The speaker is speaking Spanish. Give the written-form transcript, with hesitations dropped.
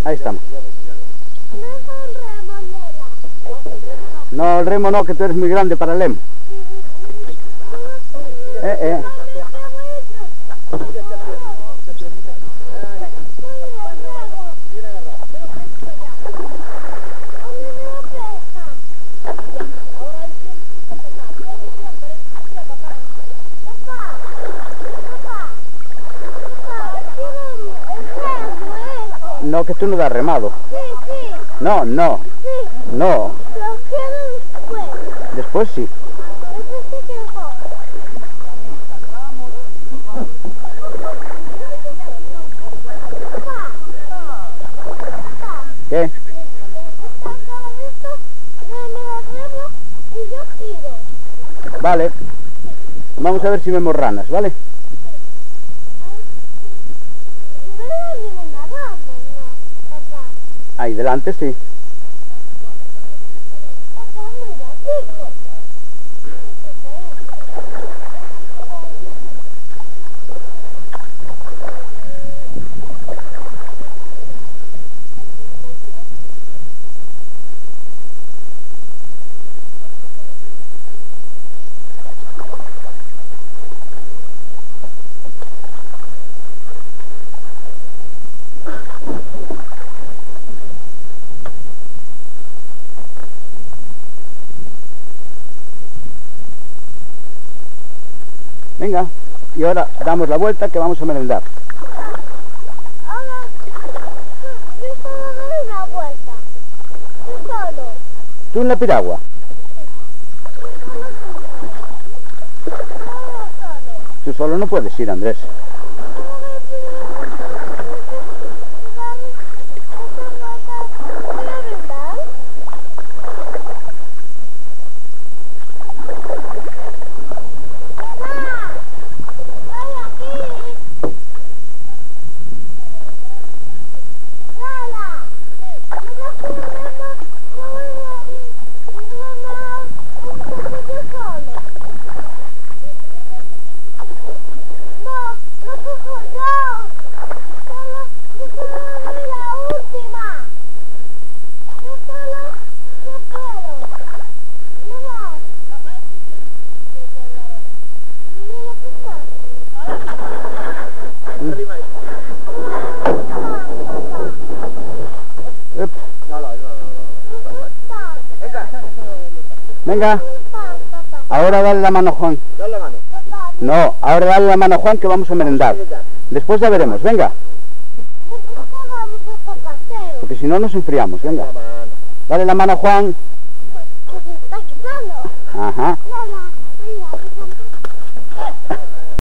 Ahí estamos. No, No, el remo no, que tú eres muy grande para el lemo. No, que tú no das remado. Sí. No, no, Sí. no. Lo quiero después. Después sí. Eso sí que no. ¿Qué? Está acá esto, me lo arreglo y yo giro. Vale. Vamos a ver si vemos ranas, ¿vale? Ahí delante sí. Venga, y ahora damos la vuelta que vamos a merendar. Ahora, yo solo doy una vuelta. Yo solo. Tú en la piragua. Tú solo no puedes ir, Andrés. Venga, ahora dale la mano a Juan. Dale la mano. No, ahora dale la mano a Juan que vamos a merendar. Después ya veremos, venga. Porque si no nos enfriamos, venga. Dale la mano a Juan. Se está quitando. Ajá.